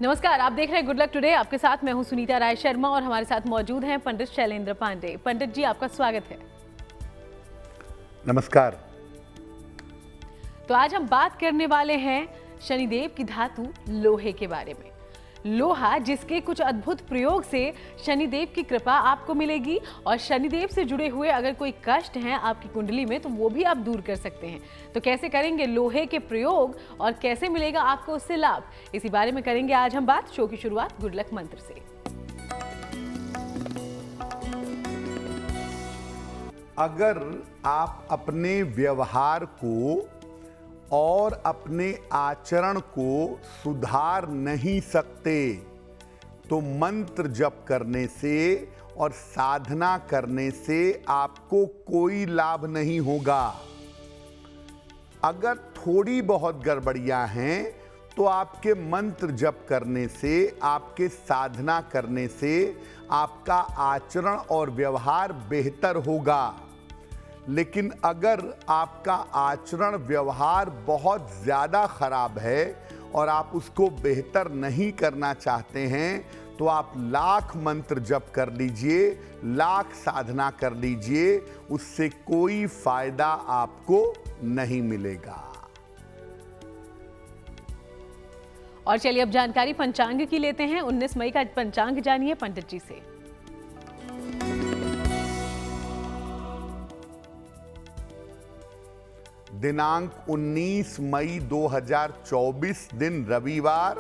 नमस्कार, आप देख रहे हैं गुड लक टुडे। आपके साथ मैं हूं सुनीता राय शर्मा और हमारे साथ मौजूद हैं पंडित शैलेंद्र पांडे। पंडित जी, आपका स्वागत है। नमस्कार। तो आज हम बात करने वाले हैं शनिदेव की धातु लोहे के बारे में। लोहा जिसके कुछ अद्भुत प्रयोग से शनिदेव की कृपा आपको मिलेगी और शनिदेव से जुड़े हुए अगर कोई कष्ट हैं आपकी कुंडली में तो वो भी आप दूर कर सकते हैं। तो कैसे करेंगे लोहे के प्रयोग और कैसे मिलेगा आपको उससे लाभ, इसी बारे में करेंगे आज हम बात। शो की शुरुआत गुड लक मंत्र से। अगर आप अपने व्यवहार को और अपने आचरण को सुधार नहीं सकते तो मंत्र जप करने से और साधना करने से आपको कोई लाभ नहीं होगा। अगर थोड़ी बहुत गड़बड़ियां हैं तो आपके मंत्र जप करने से, आपके साधना करने से आपका आचरण और व्यवहार बेहतर होगा। लेकिन अगर आपका आचरण व्यवहार बहुत ज़्यादा खराब है और आप उसको बेहतर नहीं करना चाहते हैं तो आप लाख मंत्र जप कर लीजिए, लाख साधना कर लीजिए, उससे कोई फायदा आपको नहीं मिलेगा। और चलिए अब जानकारी पंचांग की लेते हैं। 19 मई का पंचांग जानिए पंडित जी से। दिनांक 19 मई 2024 दिन रविवार।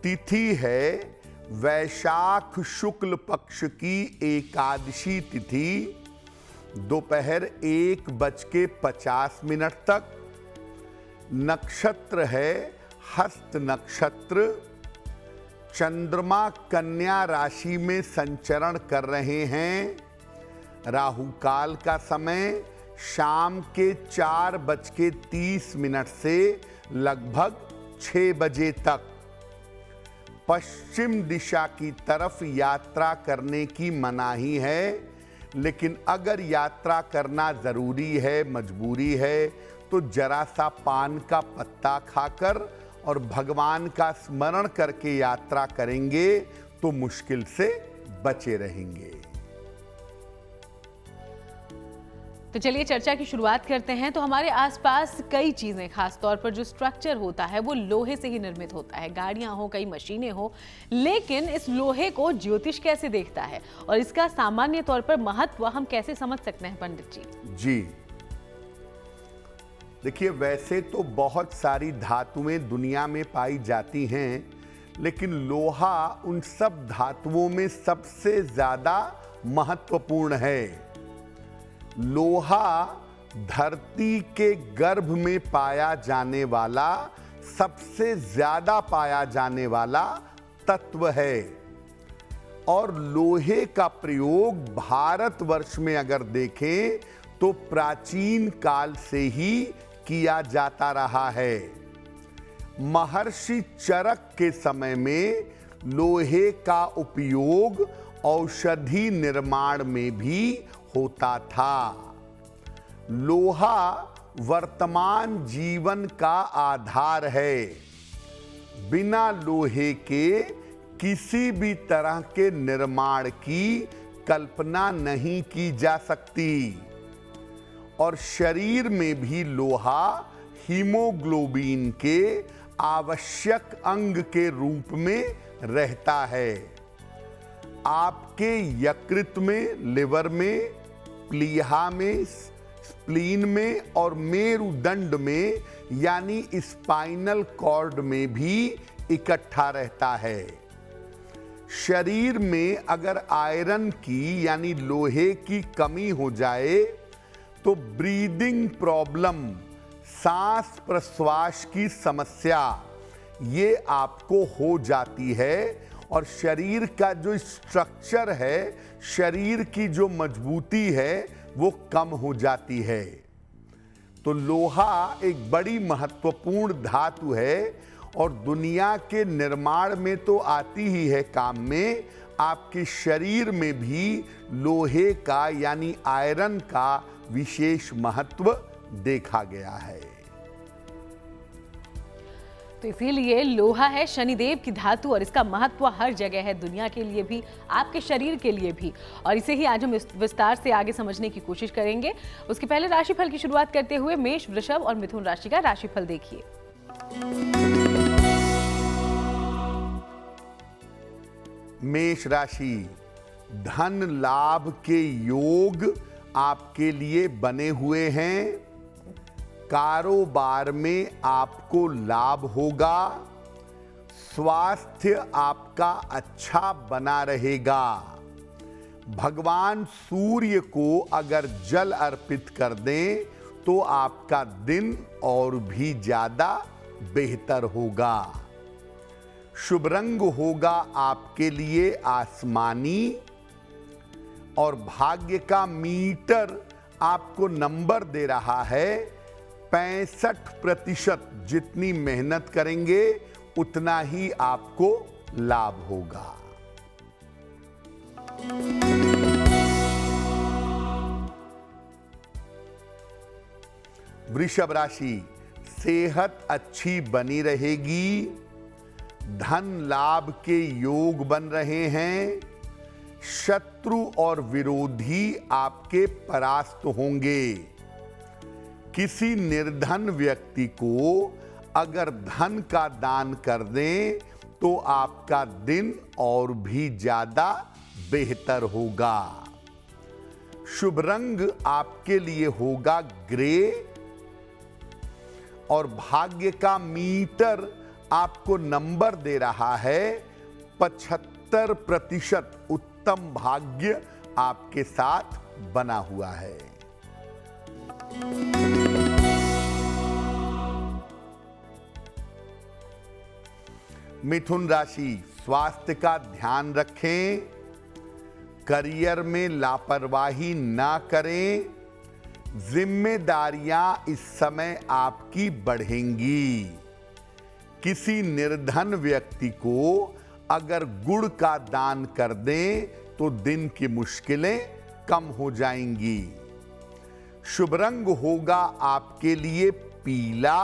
तिथि है वैशाख शुक्ल पक्ष की एकादशी तिथि, दोपहर 1:50 तक। नक्षत्र है हस्त नक्षत्र। चंद्रमा कन्या राशि में संचरण कर रहे हैं। राहु काल का समय शाम के 4:30 से लगभग 6 बजे तक। पश्चिम दिशा की तरफ यात्रा करने की मनाही है, लेकिन अगर यात्रा करना जरूरी है, मजबूरी है, तो जरा सा पान का पत्ता खाकर और भगवान का स्मरण करके यात्रा करेंगे तो मुश्किल से बचे रहेंगे। तो चलिए चर्चा की शुरुआत करते हैं। तो हमारे आसपास कई चीजें, खास तौर पर जो स्ट्रक्चर होता है वो लोहे से ही निर्मित होता है। गाड़ियां हो, कई मशीनें हो, लेकिन इस लोहे को ज्योतिष कैसे देखता है और इसका सामान्य तौर पर महत्व हम कैसे समझ सकते हैं पंडित जी? जी देखिए, वैसे तो बहुत सारी धातुएं दुनिया में पाई जाती हैं, लेकिन लोहा उन सब धातुओं में सबसे ज्यादा महत्वपूर्ण है। लोहा धरती के गर्भ में पाया जाने वाला, सबसे ज्यादा पाया जाने वाला तत्व है और लोहे का प्रयोग भारतवर्ष में अगर देखें तो प्राचीन काल से ही किया जाता रहा है। महर्षि चरक के समय में लोहे का उपयोग औषधि निर्माण में भी होता था। लोहा वर्तमान जीवन का आधार है। बिना लोहे के किसी भी तरह के निर्माण की कल्पना नहीं की जा सकती और शरीर में भी लोहा हीमोग्लोबिन के आवश्यक अंग के रूप में रहता है। आपके यकृत में, लिवर में, प्लीहा में, स्प्लीन में और मेरुदंड में यानी स्पाइनल कॉर्ड में भी इकट्ठा रहता है। शरीर में अगर आयरन की यानी लोहे की कमी हो जाए तो ब्रीदिंग प्रॉब्लम, सांस प्रश्वास की समस्या, ये आपको हो जाती है और शरीर का जो स्ट्रक्चर है, शरीर की जो मजबूती है वो कम हो जाती है। तो लोहा एक बड़ी महत्वपूर्ण धातु है और दुनिया के निर्माण में तो आती ही है काम में। आपके शरीर में भी लोहे का यानी आयरन का विशेष महत्व देखा गया है। तो इसीलिए लोहा है शनिदेव की धातु और इसका महत्व हर जगह है, दुनिया के लिए भी, आपके शरीर के लिए भी। और इसे ही आज हम विस्तार से आगे समझने की कोशिश करेंगे। उसके पहले राशिफल की शुरुआत करते हुए मेष, वृषभ और मिथुन राशि का राशिफल देखिए। मेष राशि, धन लाभ के योग आपके लिए बने हुए हैं। कारोबार में आपको लाभ होगा। स्वास्थ्य आपका अच्छा बना रहेगा। भगवान सूर्य को अगर जल अर्पित कर दें तो आपका दिन और भी ज्यादा बेहतर होगा। शुभ रंग होगा आपके लिए आसमानी और भाग्य का मीटर आपको नंबर दे रहा है 65%। जितनी मेहनत करेंगे उतना ही आपको लाभ होगा। वृषभ राशि, सेहत अच्छी बनी रहेगी। धन लाभ के योग बन रहे हैं। शत्रु और विरोधी आपके परास्त होंगे। किसी निर्धन व्यक्ति को अगर धन का दान कर दें तो आपका दिन और भी ज्यादा बेहतर होगा। शुभ रंग आपके लिए होगा ग्रे और भाग्य का मीटर आपको नंबर दे रहा है 75%। उत्तम भाग्य आपके साथ बना हुआ है। मिथुन राशि, स्वास्थ्य का ध्यान रखें। करियर में लापरवाही ना करें। जिम्मेदारियां इस समय आपकी बढ़ेंगी। किसी निर्धन व्यक्ति को अगर गुड़ का दान कर दें तो दिन की मुश्किलें कम हो जाएंगी। शुभ रंग होगा आपके लिए पीला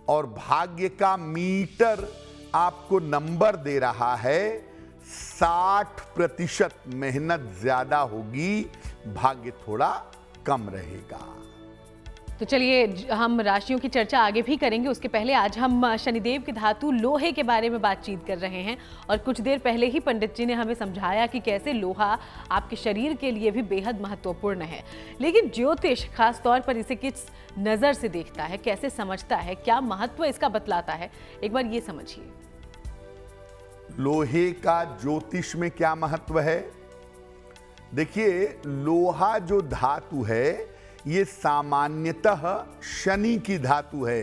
और भाग्य का मीटर आपको नंबर दे रहा है 60%। मेहनत ज्यादा होगी, भाग्य थोड़ा कम रहेगा। तो चलिए हम राशियों की चर्चा आगे भी करेंगे। उसके पहले आज हम शनिदेव की धातु लोहे के बारे में बातचीत कर रहे हैं और कुछ देर पहले ही पंडित जी ने हमें समझाया कि कैसे लोहा आपके शरीर के लिए भी बेहद महत्वपूर्ण है। लेकिन ज्योतिष खास तौर पर इसे किस नज़र से देखता है, कैसे समझता है, क्या महत्व इसका बतलाता है, एक बार ये समझिए। लोहे का ज्योतिष में क्या महत्व है? देखिए, लोहा जो धातु है ये सामान्यतः शनि की धातु है।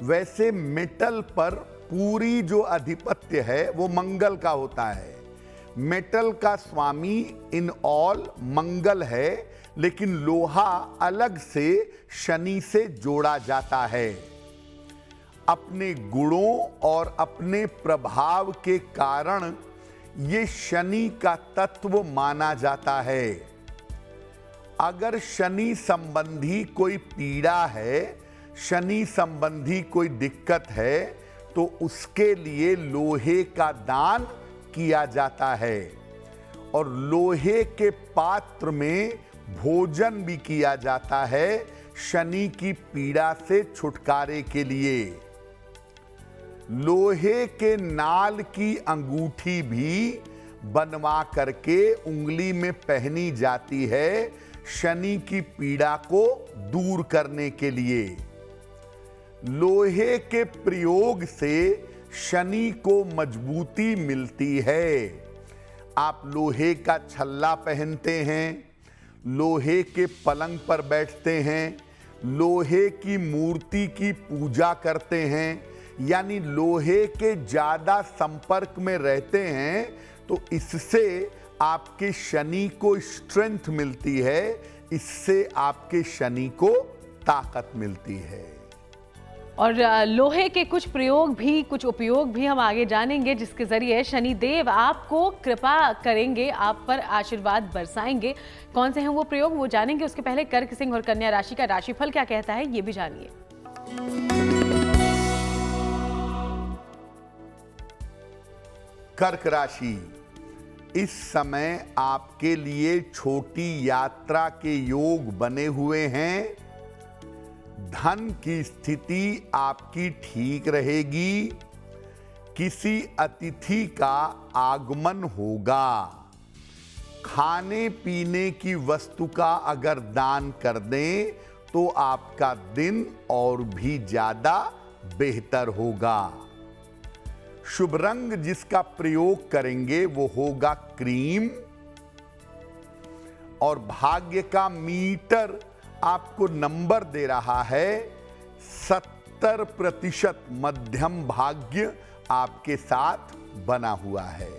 वैसे मेटल पर पूरी जो आधिपत्य है वो मंगल का होता है। मेटल का स्वामी इन ऑल मंगल है, लेकिन लोहा अलग से शनि से जोड़ा जाता है। अपने गुणों और अपने प्रभाव के कारण ये शनि का तत्व माना जाता है। अगर शनि संबंधी कोई पीड़ा है, शनि संबंधी कोई दिक्कत है, तो उसके लिए लोहे का दान किया जाता है और लोहे के पात्र में भोजन भी किया जाता है शनि की पीड़ा से छुटकारे के लिए। लोहे के नाल की अंगूठी भी बनवा करके उंगली में पहनी जाती है शनि की पीड़ा को दूर करने के लिए। लोहे के प्रयोग से शनि को मजबूती मिलती है। आप लोहे का छल्ला पहनते हैं, लोहे के पलंग पर बैठते हैं, लोहे की मूर्ति की पूजा करते हैं, यानी लोहे के ज्यादा संपर्क में रहते हैं, तो इससे आपके शनि को स्ट्रेंथ मिलती है, इससे आपके शनि को ताकत मिलती है। और लोहे के कुछ प्रयोग भी, कुछ उपयोग भी हम आगे जानेंगे, जिसके जरिए शनिदेव आपको कृपा करेंगे, आप पर आशीर्वाद बरसाएंगे। कौन से हैं वो प्रयोग, वो जानेंगे। उसके पहले कर्क, सिंह और कन्या राशि का राशिफल क्या कहता है, ये भी जानिए। कर्क राशि, इस समय आपके लिए छोटी यात्रा के योग बने हुए हैं। धन की स्थिति आपकी ठीक रहेगी। किसी अतिथि का आगमन होगा। खाने पीने की वस्तु का अगर दान कर दें तो आपका दिन और भी ज्यादा बेहतर होगा। शुभ रंग जिसका प्रयोग करेंगे वो होगा क्रीम। और भाग्य का मीटर आपको नंबर दे रहा है 70% मध्यम भाग्य आपके साथ बना हुआ है।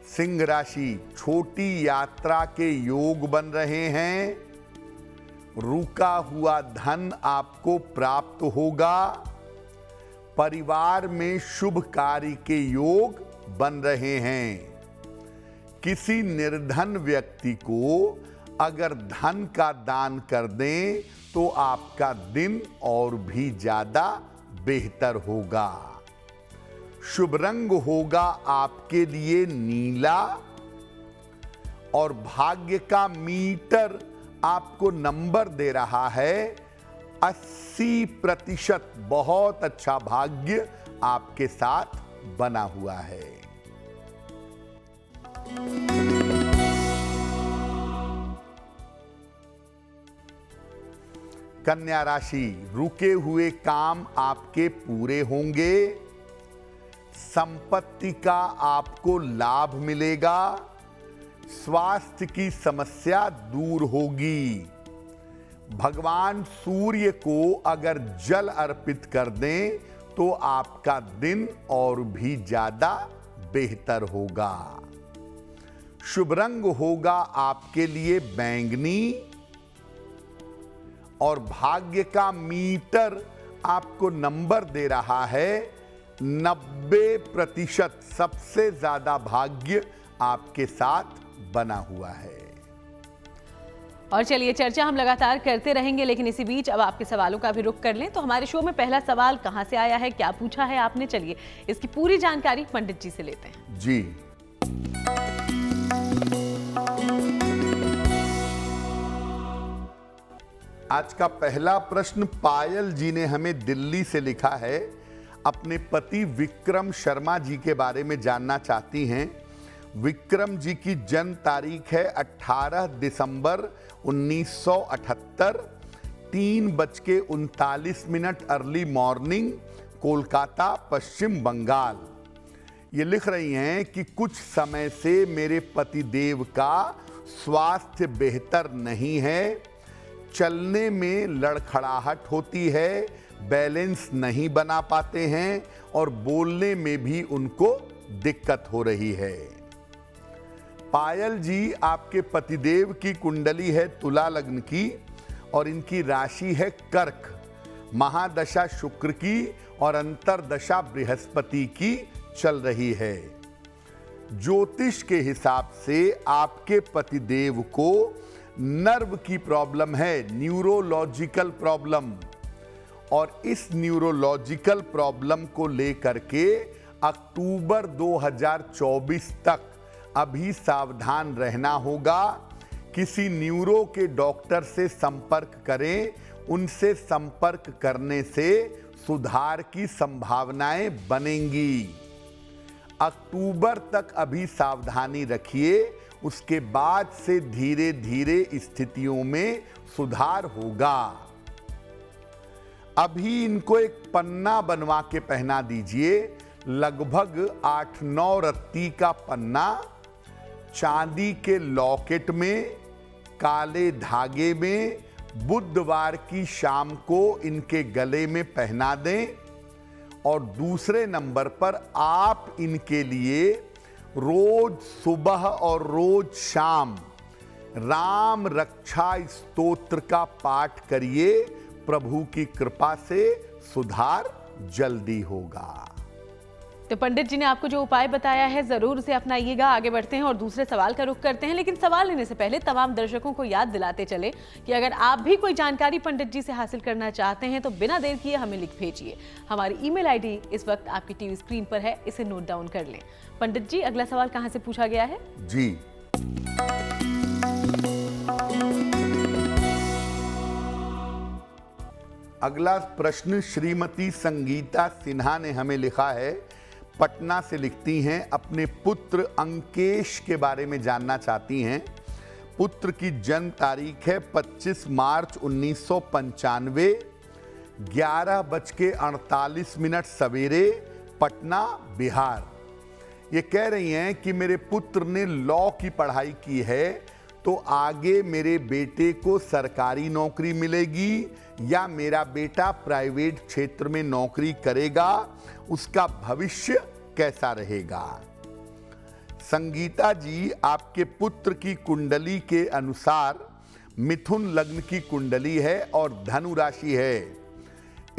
सिंह राशि, छोटी यात्रा के योग बन रहे हैं। रुका हुआ धन आपको प्राप्त होगा। परिवार में शुभ कार्य के योग बन रहे हैं। किसी निर्धन व्यक्ति को अगर धन का दान कर दें तो आपका दिन और भी ज्यादा बेहतर होगा। शुभ रंग होगा आपके लिए नीला। और भाग्य का मीटर आपको नंबर दे रहा है 80%। बहुत अच्छा भाग्य आपके साथ बना हुआ है। कन्या राशि, रुके हुए काम आपके पूरे होंगे। संपत्ति का आपको लाभ मिलेगा। स्वास्थ्य की समस्या दूर होगी। भगवान सूर्य को अगर जल अर्पित कर दें तो आपका दिन और भी ज्यादा बेहतर होगा। शुभ रंग होगा आपके लिए बैंगनी। और भाग्य का मीटर आपको नंबर दे रहा है 90%। सबसे ज्यादा भाग्य आपके साथ बना हुआ है। और चलिए, चर्चा हम लगातार करते रहेंगे, लेकिन इसी बीच अब आपके सवालों का भी रुख कर लें। तो हमारे शो में पहला सवाल कहां से आया है, क्या पूछा है आपने, चलिए इसकी पूरी जानकारी पंडित जी से लेते हैं। जी, आज का पहला प्रश्न पायल जी ने हमें दिल्ली से लिखा है। अपने पति विक्रम शर्मा जी के बारे में जानना चाहती हैं। विक्रम जी की जन्म तारीख है 18 दिसंबर 1978, 3:39 अर्ली मॉर्निंग, कोलकाता, पश्चिम बंगाल। ये लिख रही हैं कि कुछ समय से मेरे पतिदेव का स्वास्थ्य बेहतर नहीं है। चलने में लड़खड़ाहट होती है, बैलेंस नहीं बना पाते हैं और बोलने में भी उनको दिक्कत हो रही है। पायल जी, आपके पतिदेव की कुंडली है तुला लग्न की और इनकी राशि है कर्क। महादशा शुक्र की और अंतरदशा बृहस्पति की चल रही है। ज्योतिष के हिसाब से आपके पतिदेव को नर्व की प्रॉब्लम है, न्यूरोलॉजिकल प्रॉब्लम। और इस न्यूरोलॉजिकल प्रॉब्लम को लेकर के अक्टूबर 2024 तक अभी सावधान रहना होगा। किसी न्यूरो के डॉक्टर से संपर्क करें। उनसे संपर्क करने से सुधार की संभावनाएं बनेंगी। अक्टूबर तक अभी सावधानी रखिए, उसके बाद से धीरे धीरे स्थितियों में सुधार होगा। अभी इनको एक पन्ना बनवा के पहना दीजिए, लगभग 8-9 रत्ती का पन्ना, चांदी के लॉकेट में, काले धागे में, बुधवार की शाम को इनके गले में पहना दें। और दूसरे नंबर पर आप इनके लिए रोज सुबह और रोज शाम राम रक्षा स्तोत्र का पाठ करिए। प्रभु की कृपा से सुधार जल्दी होगा। तो पंडित जी ने आपको जो उपाय बताया है जरूर उसे अपनाइएगा। आगे बढ़ते हैं और दूसरे सवाल का रुख करते हैं, लेकिन सवाल लेने से पहले तमाम दर्शकों को याद दिलाते चले कि अगर आप भी कोई जानकारी पंडित जी से हासिल करना चाहते हैं तो बिना देर किए हमें लिख भेजिए। हमारी ईमेल आईडी इस वक्त आपकी टीवी स्क्रीन पर है, इसे नोट डाउन कर लें। पंडित जी, अगला सवाल कहां से पूछा गया है? जी, अगला प्रश्न श्रीमती संगीता सिन्हा ने हमें लिखा है। पटना से लिखती हैं, अपने पुत्र अंकेश के बारे में जानना चाहती हैं। पुत्र की जन्म तारीख है 25 मार्च 1995, 11:48 सवेरे, पटना, बिहार। ये कह रही हैं कि मेरे पुत्र ने लॉ की पढ़ाई की है, तो आगे मेरे बेटे को सरकारी नौकरी मिलेगी या मेरा बेटा प्राइवेट क्षेत्र में नौकरी करेगा, उसका भविष्य कैसा रहेगा? संगीता जी, आपके पुत्र की कुंडली के अनुसार मिथुन लग्न की कुंडली है और धनु राशि है।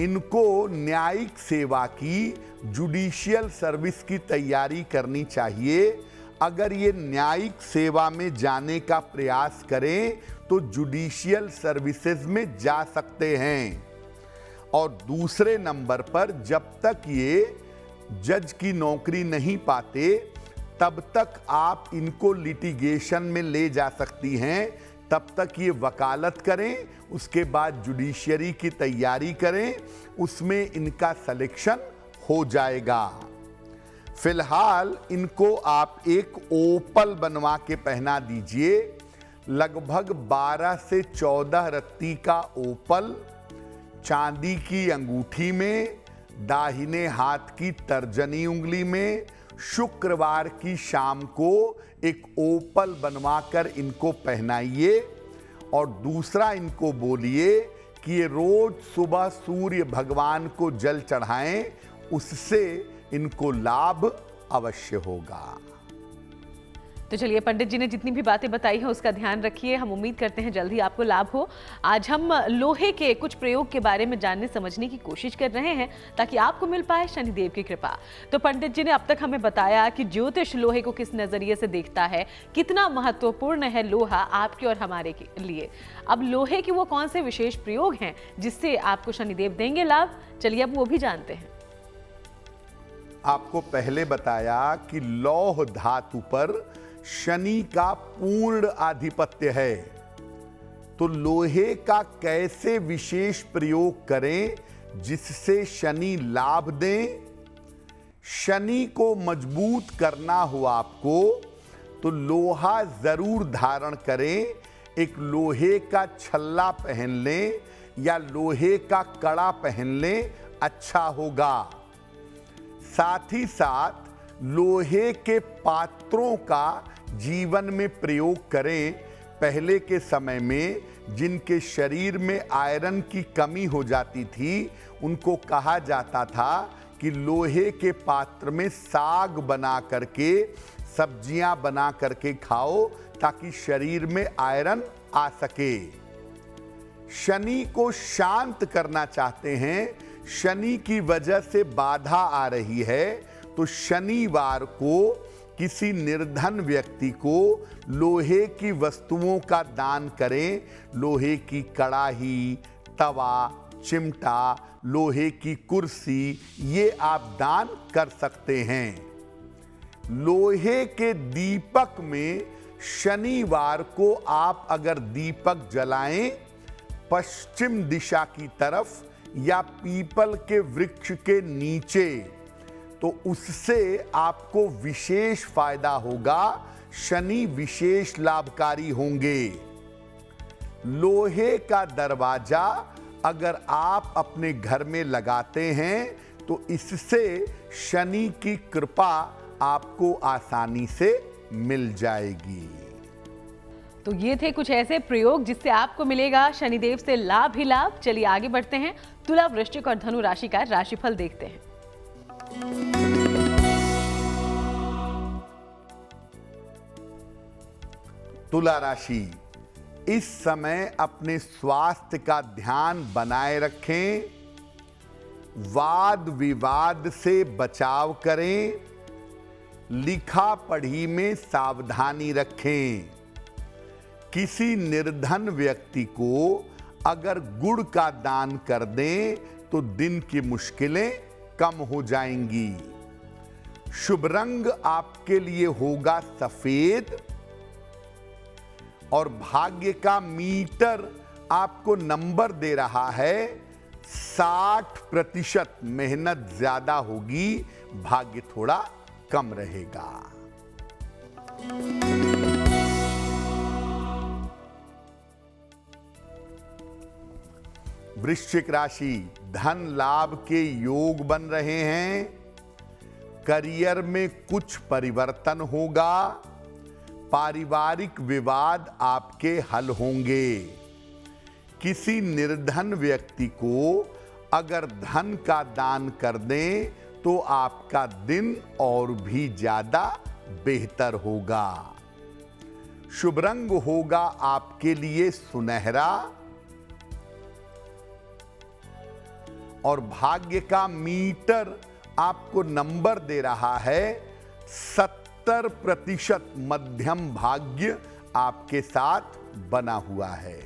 इनको न्यायिक सेवा की, जुडिशियल सर्विस की तैयारी करनी चाहिए। अगर ये न्यायिक सेवा में जाने का प्रयास करें तो जुडिशियल सर्विसेज में जा सकते हैं। और दूसरे नंबर पर, जब तक ये जज की नौकरी नहीं पाते तब तक आप इनको लिटिगेशन में ले जा सकती हैं। तब तक ये वकालत करें, उसके बाद जुडिशियरी की तैयारी करें, उसमें इनका सिलेक्शन हो जाएगा। फिलहाल इनको आप एक ओपल बनवा के पहना दीजिए। लगभग 12 से 14 रत्ती का ओपल, चांदी की अंगूठी में, दाहिने हाथ की तर्जनी उंगली में, शुक्रवार की शाम को एक ओपल बनवाकर इनको पहनाइए। और दूसरा, इनको बोलिए कि ये रोज सुबह सूर्य भगवान को जल चढ़ाएं, उससे इनको लाभ अवश्य होगा। तो चलिए, पंडित जी ने जितनी भी बातें बताई हैं उसका ध्यान रखिए। हम उम्मीद करते हैं जल्दी आपको लाभ हो। आज हम लोहे के कुछ प्रयोग के बारे में जानने समझने की कोशिश कर रहे हैं ताकि आपको मिल पाए शनिदेव की कृपा। तो पंडित जी ने अब तक हमें बताया कि ज्योतिष लोहे को किस नजरिए से देखता है, कितना महत्वपूर्ण है लोहा आपके और हमारे लिए। अब लोहे के वो कौन से विशेष प्रयोग हैं जिससे आपको शनिदेव देंगे लाभ, चलिए अब वो भी जानते हैं। आपको पहले बताया कि लौह धातु पर शनि का पूर्ण आधिपत्य है, तो लोहे का कैसे विशेष प्रयोग करें जिससे शनि लाभ दें? शनि को मजबूत करना हो आपको तो लोहा जरूर धारण करें। एक लोहे का छल्ला पहन लें या लोहे का कड़ा पहन लें, अच्छा होगा। साथ ही साथ लोहे के पात्रों का जीवन में प्रयोग करें। पहले के समय में जिनके शरीर में आयरन की कमी हो जाती थी, उनको कहा जाता था कि लोहे के पात्र में साग बना करके, सब्जियां बना करके खाओ ताकि शरीर में आयरन आ सके। शनि को शांत करना चाहते हैं, शनि की वजह से बाधा आ रही है, तो शनिवार को किसी निर्धन व्यक्ति को लोहे की वस्तुओं का दान करें। लोहे की कड़ाही, तवा, चिमटा, लोहे की कुर्सी, ये आप दान कर सकते हैं। लोहे के दीपक में शनिवार को आप अगर दीपक जलाएं पश्चिम दिशा की तरफ या पीपल के वृक्ष के नीचे, तो उससे आपको विशेष फायदा होगा, शनि विशेष लाभकारी होंगे। लोहे का दरवाजा अगर आप अपने घर में लगाते हैं तो इससे शनि की कृपा आपको आसानी से मिल जाएगी। तो ये थे कुछ ऐसे प्रयोग जिससे आपको मिलेगा शनिदेव से लाभ ही लाभ। चलिए आगे बढ़ते हैं, तुला, वृश्चिक और धनु राशि का राशिफल देखते हैं। तुला राशि, इस समय अपने स्वास्थ्य का ध्यान बनाए रखें। वाद विवाद से बचाव करें, लिखा पढ़ी में सावधानी रखें। किसी निर्धन व्यक्ति को अगर गुड़ का दान कर दें तो दिन की मुश्किलें कम हो जाएंगी। शुभ रंग आपके लिए होगा सफेद और भाग्य का मीटर आपको नंबर दे रहा है 60%। मेहनत ज्यादा होगी, भाग्य थोड़ा कम रहेगा। वृश्चिक राशि, धन लाभ के योग बन रहे हैं। करियर में कुछ परिवर्तन होगा। पारिवारिक विवाद आपके हल होंगे। किसी निर्धन व्यक्ति को अगर धन का दान कर दें तो आपका दिन और भी ज्यादा बेहतर होगा। शुभ रंग होगा आपके लिए सुनहरा और भाग्य का मीटर आपको नंबर दे रहा है 70%। मध्यम भाग्य आपके साथ बना हुआ है।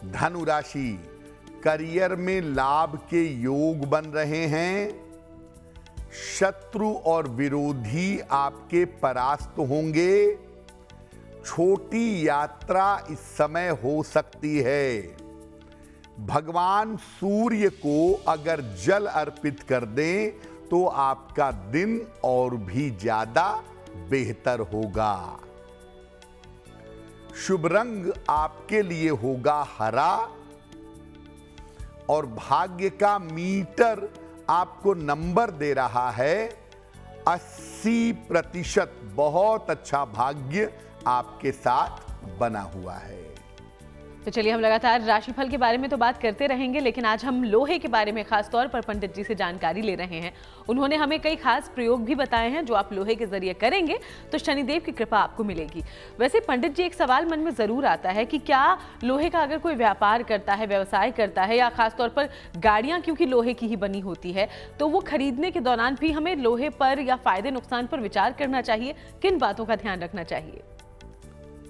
धनु राशि, करियर में लाभ के योग बन रहे हैं। शत्रु और विरोधी आपके परास्त होंगे। छोटी यात्रा इस समय हो सकती है। भगवान सूर्य को अगर जल अर्पित कर दें तो आपका दिन और भी ज्यादा बेहतर होगा। शुभ रंग आपके लिए होगा हरा और भाग्य का मीटर आपको नंबर दे रहा है 80%। बहुत अच्छा भाग्य आपके साथ बना हुआ है। तो चलिए हम लगातार राशिफल के बारे में तो बात करते रहेंगे, लेकिन आज हम लोहे के बारे में खास तौर पर पंडित जी से जानकारी ले रहे हैं। उन्होंने हमें कई खास प्रयोग भी बताए हैं जो आप लोहे के जरिए करेंगे तो शनिदेव की कृपा आपको मिलेगी। वैसे पंडित जी, एक सवाल मन में जरूर आता है कि क्या लोहे का अगर कोई व्यापार करता है, व्यवसाय करता है, या खासतौर पर गाड़ियां क्योंकि लोहे की ही बनी होती है, तो वो खरीदने के दौरान भी हमें लोहे पर या फायदे नुकसान पर विचार करना चाहिए? किन बातों का ध्यान रखना चाहिए?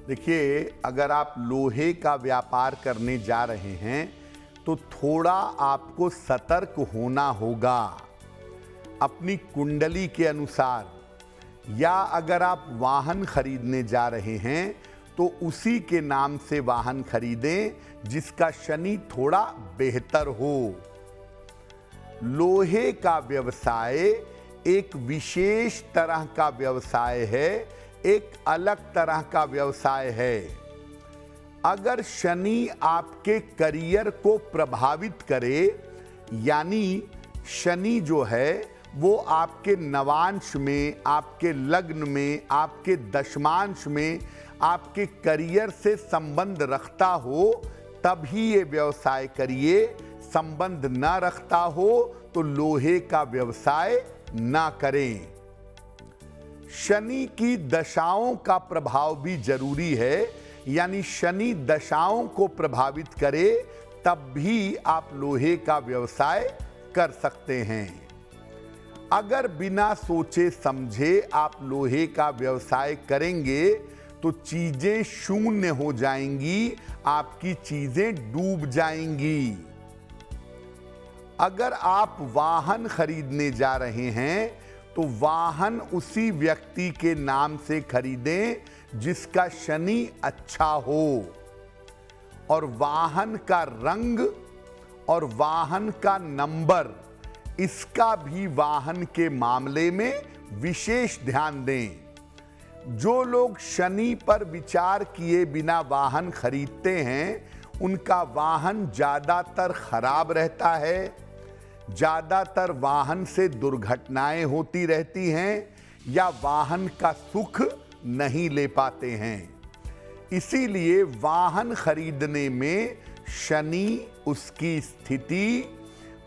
देखिए, अगर आप लोहे का व्यापार करने जा रहे हैं तो थोड़ा आपको सतर्क होना होगा अपनी कुंडली के अनुसार। या अगर आप वाहन खरीदने जा रहे हैं तो उसी के नाम से वाहन खरीदें जिसका शनि थोड़ा बेहतर हो। लोहे का व्यवसाय एक विशेष तरह का व्यवसाय है, एक अलग तरह का व्यवसाय है। अगर शनि आपके करियर को प्रभावित करे, यानी शनि जो है वो आपके नवांश में, आपके लग्न में, आपके दशमांश में आपके करियर से संबंध रखता हो तभी ये व्यवसाय करिए। संबंध ना रखता हो तो लोहे का व्यवसाय ना करें। शनि की दशाओं का प्रभाव भी जरूरी है, यानी शनि दशाओं को प्रभावित करे तब भी आप लोहे का व्यवसाय कर सकते हैं। अगर बिना सोचे समझे आप लोहे का व्यवसाय करेंगे तो चीजें शून्य हो जाएंगी, आपकी चीजें डूब जाएंगी। अगर आप वाहन खरीदने जा रहे हैं तो वाहन उसी व्यक्ति के नाम से खरीदें जिसका शनि अच्छा हो, और वाहन का रंग और वाहन का नंबर, इसका भी वाहन के मामले में विशेष ध्यान दें। जो लोग शनि पर विचार किए बिना वाहन खरीदते हैं उनका वाहन ज्यादातर खराब रहता है। ज्यादातर वाहन से दुर्घटनाएं होती रहती हैं या वाहन का सुख नहीं ले पाते हैं। इसीलिए वाहन खरीदने में शनि, उसकी स्थिति,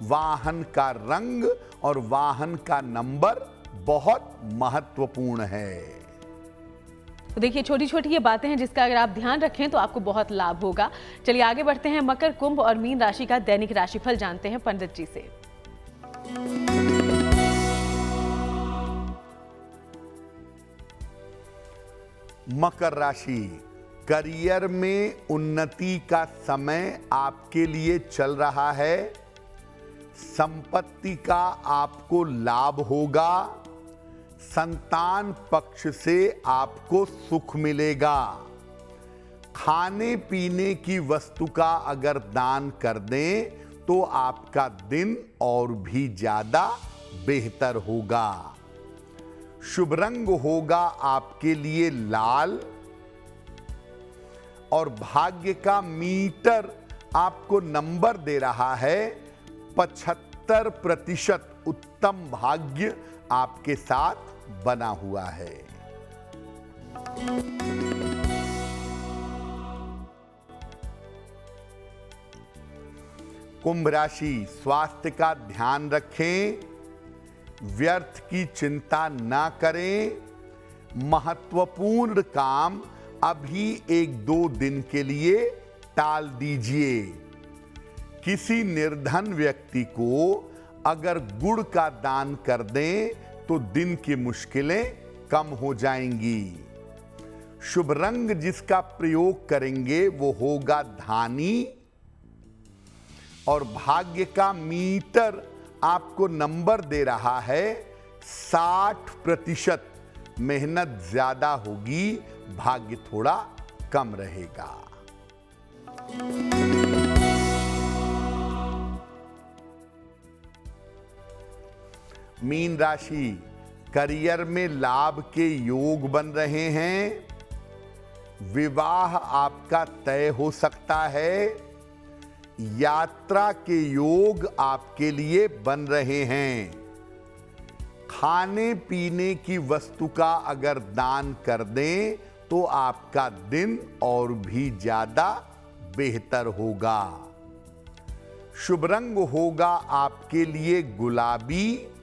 वाहन का रंग और वाहन का नंबर बहुत महत्वपूर्ण है। तो देखिए, छोटी छोटी ये बातें हैं जिसका अगर आप ध्यान रखें तो आपको बहुत लाभ होगा। चलिए आगे बढ़ते हैं, मकर, कुंभ और मीन राशि का दैनिक राशिफल जानते हैं पंडित जी से। मकर राशि, करियर में उन्नति का समय आपके लिए चल रहा है। संपत्ति का आपको लाभ होगा। संतान पक्ष से आपको सुख मिलेगा। खाने पीने की वस्तु का अगर दान कर दें तो आपका दिन और भी ज्यादा बेहतर होगा। शुभ रंग होगा आपके लिए लाल और भाग्य का मीटर आपको नंबर दे रहा है 75% उत्तम भाग्य आपके साथ बना हुआ है। कुंभ राशि, स्वास्थ्य का ध्यान रखें। व्यर्थ की चिंता ना करें। महत्वपूर्ण काम अभी 1-2 दिन के लिए टाल दीजिए। किसी निर्धन व्यक्ति को अगर गुड़ का दान कर दें तो दिन की मुश्किलें कम हो जाएंगी। शुभ रंग जिसका प्रयोग करेंगे वो होगा धानी और भाग्य का मीटर आपको नंबर दे रहा है 60%। मेहनत ज्यादा होगी, भाग्य थोड़ा कम रहेगा। मीन राशि, करियर में लाभ के योग बन रहे हैं। विवाह आपका तय हो सकता है। यात्रा के योग आपके लिए बन रहे हैं। खाने पीने की वस्तु का अगर दान कर दें तो आपका दिन और भी ज्यादा बेहतर होगा। शुभ रंग होगा आपके लिए गुलाबी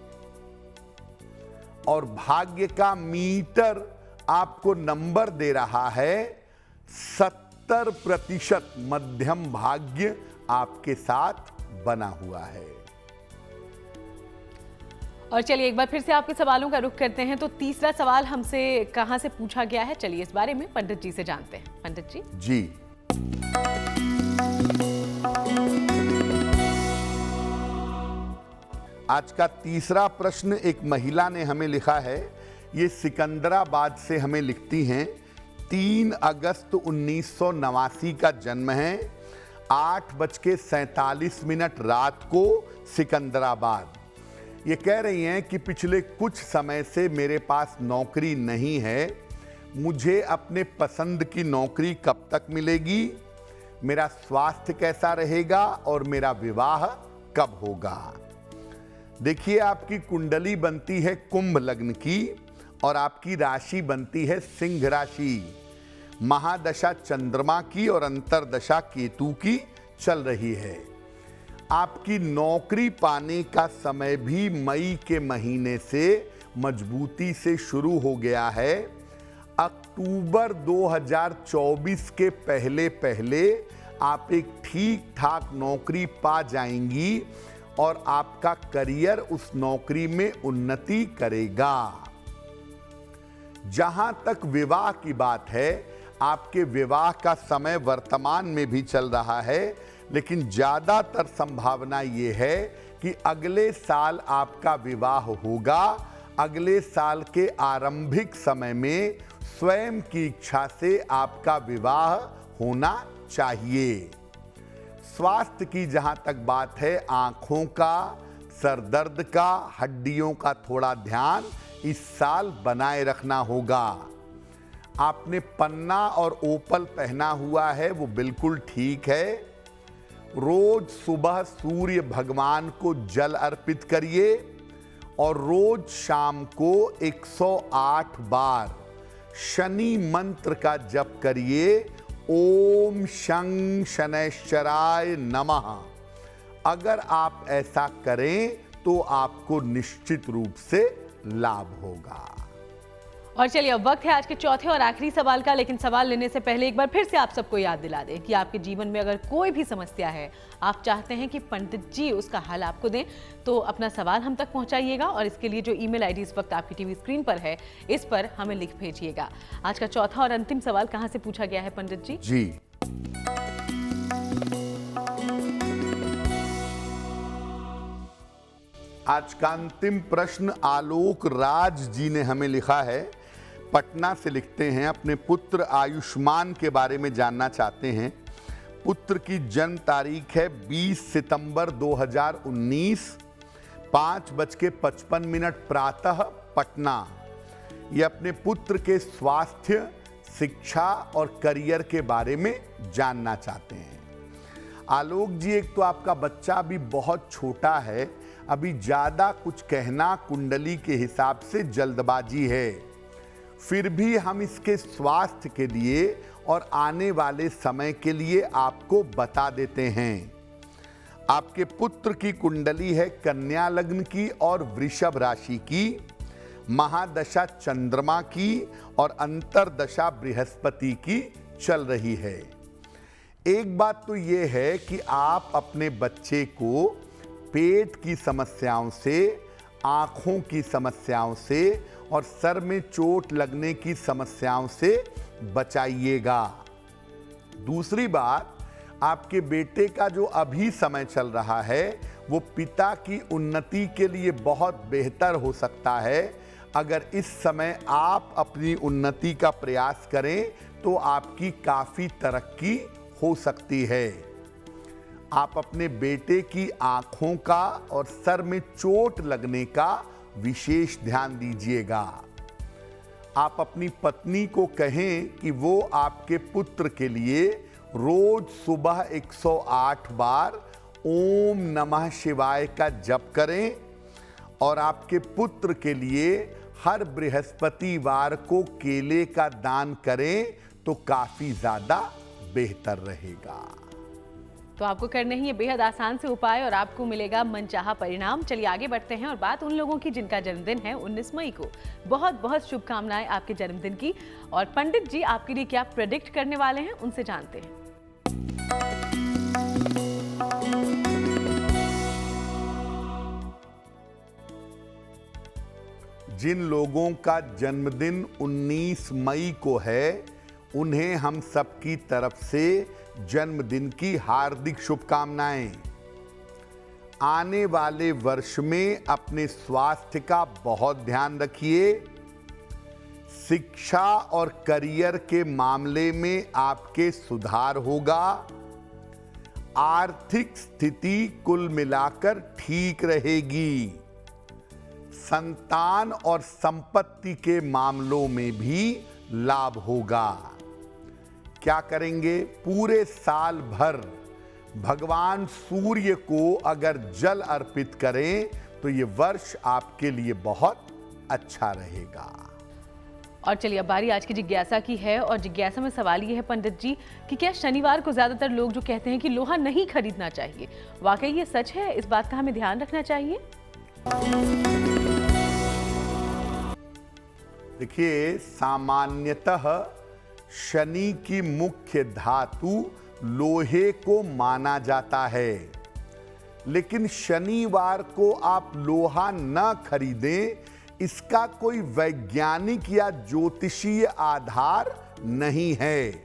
और भाग्य का मीटर आपको नंबर दे रहा है 70%। मध्यम भाग्य आपके साथ बना हुआ है। और चलिए एक बार फिर से आपके सवालों का रुख करते हैं। तो तीसरा सवाल हमसे कहां से पूछा गया है, चलिए इस बारे में पंडित जी से जानते हैं। पंडित जी। जी, आज का तीसरा प्रश्न एक महिला ने हमें लिखा है। ये सिकंदराबाद से हमें लिखती हैं। 3 अगस्त 1989 का जन्म है। 8:47 रात को सिकंदराबाद। ये कह रही हैं कि पिछले कुछ समय से मेरे पास नौकरी नहीं है। मुझे अपने पसंद की नौकरी कब तक मिलेगी? मेरा स्वास्थ्य कैसा रहेगा और मेरा विवाह कब होगा? देखिए, आपकी कुंडली बनती है कुंभ लग्न की और आपकी राशि बनती है सिंह राशि। महादशा चंद्रमा की और अंतरदशा केतु की चल रही है। आपकी नौकरी पाने का समय भी मई के महीने से मजबूती से शुरू हो गया है। अक्टूबर 2024 के पहले पहले आप एक ठीक ठाक नौकरी पा जाएंगी और आपका करियर उस नौकरी में उन्नति करेगा। जहां तक विवाह की बात है, आपके विवाह का समय वर्तमान में भी चल रहा है, लेकिन ज्यादातर संभावना ये है कि अगले साल आपका विवाह होगा। अगले साल के आरंभिक समय में स्वयं की इच्छा से आपका विवाह होना चाहिए। स्वास्थ्य की जहां तक बात है, आंखों का, सरदर्द का, हड्डियों का थोड़ा ध्यान इस साल बनाए रखना होगा। आपने पन्ना और ओपल पहना हुआ है, वो बिल्कुल ठीक है। रोज सुबह सूर्य भगवान को जल अर्पित करिए और रोज शाम को 108 बार शनि मंत्र का जप करिए। ओम शं शनैश्चराय नमः। अगर आप ऐसा करें तो आपको निश्चित रूप से लाभ होगा। और चलिए अब वक्त है आज के चौथे और आखिरी सवाल का, लेकिन सवाल लेने से पहले एक बार फिर से आप सबको याद दिला दें कि आपके जीवन में अगर कोई भी समस्या है, आप चाहते हैं कि पंडित जी उसका हल आपको दें, तो अपना सवाल हम तक पहुंचाइएगा और इसके लिए जो ईमेल आईडी इस वक्त आपकी टीवी स्क्रीन पर है, इस पर हमें लिख भेजिएगा। आज का चौथा और अंतिम सवाल कहां से पूछा गया है पंडित जी? जी, आज का अंतिम प्रश्न आलोक राज जी ने हमें लिखा है, पटना से लिखते हैं, अपने पुत्र आयुष्मान के बारे में जानना चाहते हैं। पुत्र की जन्म तारीख है 20 सितंबर 2019, 5:55 प्रातः, पटना। ये अपने पुत्र के स्वास्थ्य, शिक्षा और करियर के बारे में जानना चाहते हैं। आलोक जी, एक तो आपका बच्चा अभी बहुत छोटा है, अभी ज्यादा कुछ कहना कुंडली के हिसाब से जल्दबाजी है। फिर भी हम इसके स्वास्थ्य के लिए और आने वाले समय के लिए आपको बता देते हैं। आपके पुत्र की कुंडली है कन्या लग्न की और वृषभ राशि की, महादशा चंद्रमा की और अंतरदशा बृहस्पति की चल रही है। एक बात तो यह है कि आप अपने बच्चे को पेट की समस्याओं से, आंखों की समस्याओं से और सर में चोट लगने की समस्याओं से बचाइएगा। दूसरी बात, आपके बेटे का जो अभी समय चल रहा है वो पिता की उन्नति के लिए बहुत बेहतर हो सकता है। अगर इस समय आप अपनी उन्नति का प्रयास करें तो आपकी काफी तरक्की हो सकती है। आप अपने बेटे की आंखों का और सर में चोट लगने का विशेष ध्यान दीजिएगा। आप अपनी पत्नी को कहें कि वो आपके पुत्र के लिए रोज सुबह 108 बार ओम नमः शिवाय का जप करें और आपके पुत्र के लिए हर बृहस्पतिवार को केले का दान करें तो काफी ज्यादा बेहतर रहेगा। तो आपको करने ही ये बेहद आसान से उपाय और आपको मिलेगा मनचाहा परिणाम। चलिए आगे बढ़ते हैं और बात उन लोगों की जिनका जन्मदिन है 19 मई को। बहुत बहुत शुभकामनाएं आपके जन्मदिन की। और पंडित जी आपके लिए क्या प्रेडिक्ट करने वाले हैं, उनसे जानते हैं। जिन लोगों का जन्मदिन 19 मई को है, उन्हें हम सबकी तरफ से जन्मदिन की हार्दिक शुभकामनाएं। आने वाले वर्ष में अपने स्वास्थ्य का बहुत ध्यान रखिए। शिक्षा और करियर के मामले में आपके सुधार होगा। आर्थिक स्थिति कुल मिलाकर ठीक रहेगी। संतान और संपत्ति के मामलों में भी लाभ होगा। क्या करेंगे? पूरे साल भर भगवान सूर्य को अगर जल अर्पित करें तो ये वर्ष आपके लिए बहुत अच्छा रहेगा। और चलिए अब बारी आज की जिज्ञासा की है। और जिज्ञासा में सवाल ये है पंडित जी कि क्या शनिवार को ज्यादातर लोग जो कहते हैं कि लोहा नहीं खरीदना चाहिए, वाकई ये सच है? इस बात का हमें ध्यान रखना चाहिए? देखिए, सामान्यतः शनि की मुख्य धातु लोहे को माना जाता है, लेकिन शनिवार को आप लोहा न खरीदें, इसका कोई वैज्ञानिक या ज्योतिषीय आधार नहीं है।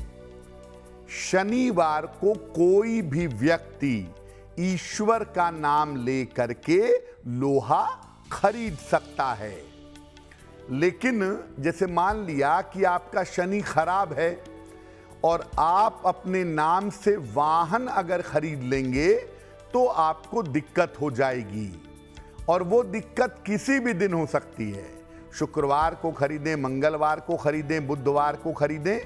शनिवार को कोई भी व्यक्ति ईश्वर का नाम लेकर के लोहा खरीद सकता है। लेकिन जैसे मान लिया कि आपका शनि खराब है और आप अपने नाम से वाहन अगर खरीद लेंगे तो आपको दिक्कत हो जाएगी, और वो दिक्कत किसी भी दिन हो सकती है। शुक्रवार को खरीदें, मंगलवार को खरीदें, बुधवार को खरीदें।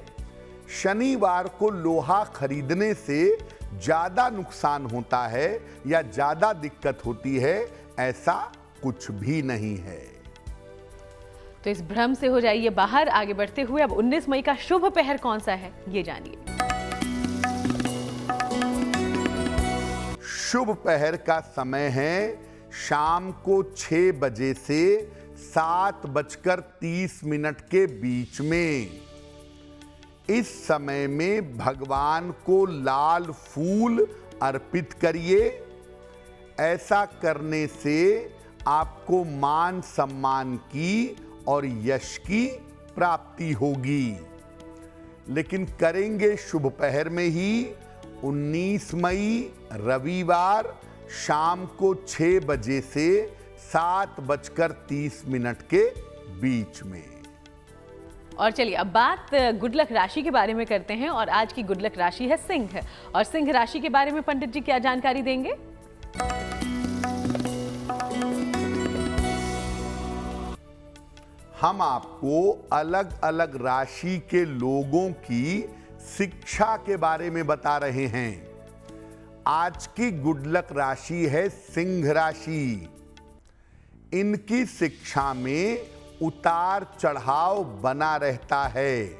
शनिवार को लोहा खरीदने से ज्यादा नुकसान होता है या ज्यादा दिक्कत होती है, ऐसा कुछ भी नहीं है। तो इस भ्रम से हो जाइए बाहर। आगे बढ़ते हुए अब 19 मई का शुभ पहर कौन सा है, ये जानिए। शुभ पहर का समय है शाम को 6 बजे से 7:30 के बीच में। इस समय में भगवान को लाल फूल अर्पित करिए। ऐसा करने से आपको मान सम्मान की और यश की प्राप्ति होगी। लेकिन करेंगे शुभ पहर में ही 19 मई रविवार शाम को 6 बजे से 7:30 के बीच में। और चलिए अब बात गुड लक राशि के बारे में करते हैं और आज की गुड लक राशि है सिंह। और सिंह राशि के बारे में पंडित जी क्या जानकारी देंगे? हम आपको अलग अलग राशि के लोगों की शिक्षा के बारे में बता रहे हैं। आज की गुड लक राशि है सिंह राशि। इनकी शिक्षा में उतार चढ़ाव बना रहता है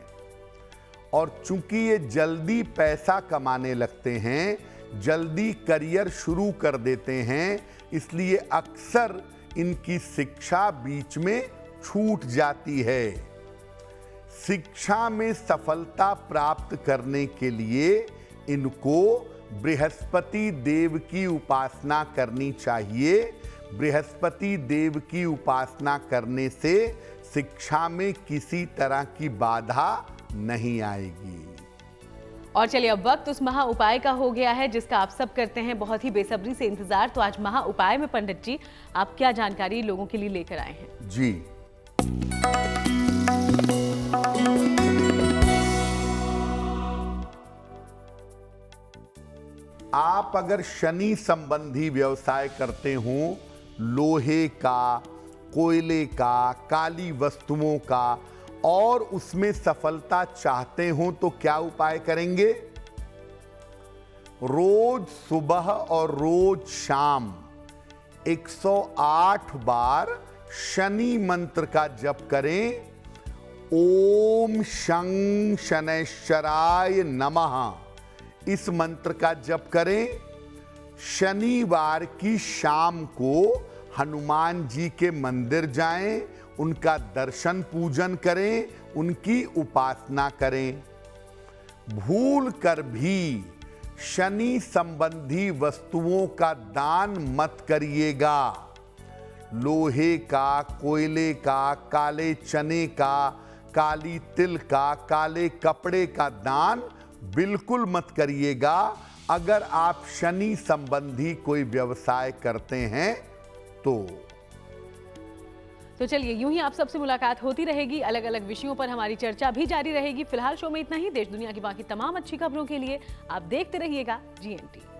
और चूंकि ये जल्दी पैसा कमाने लगते हैं, जल्दी करियर शुरू कर देते हैं, इसलिए अक्सर इनकी शिक्षा बीच में छूट जाती है। शिक्षा में सफलता प्राप्त करने के लिए इनको बृहस्पति देव की उपासना करनी चाहिए। बृहस्पति देव की उपासना करने से शिक्षा में किसी तरह की बाधा नहीं आएगी। और चलिए अब वक्त उस महा उपाय का हो गया है जिसका आप सब करते हैं बहुत ही बेसब्री से इंतजार। तो आज महा उपाय में पंडित जी आप क्या जानकारी लोगों के लिए लेकर आए हैं? जी, आप अगर शनि संबंधी व्यवसाय करते हो, लोहे का, कोयले का, काली वस्तुओं का, और उसमें सफलता चाहते हो तो क्या उपाय करेंगे? रोज सुबह और रोज शाम 108 बार शनि मंत्र का जप करें। ओम शं शनैश्चराय नमः, इस मंत्र का जप करें। शनिवार की शाम को हनुमान जी के मंदिर जाएं, उनका दर्शन पूजन करें, उनकी उपासना करें। भूल कर भी शनि संबंधी वस्तुओं का दान मत करिएगा। लोहे का, कोयले का, काले चने का, काली तिल का, काले कपड़े का दान बिल्कुल मत करिएगा अगर आप शनि संबंधी कोई व्यवसाय करते हैं तो। तो चलिए यूं ही आप सबसे मुलाकात होती रहेगी, अलग अलग विषयों पर हमारी चर्चा भी जारी रहेगी। फिलहाल शो में इतना ही। देश दुनिया की बाकी तमाम अच्छी खबरों के लिए आप देखते रहिएगा GNT।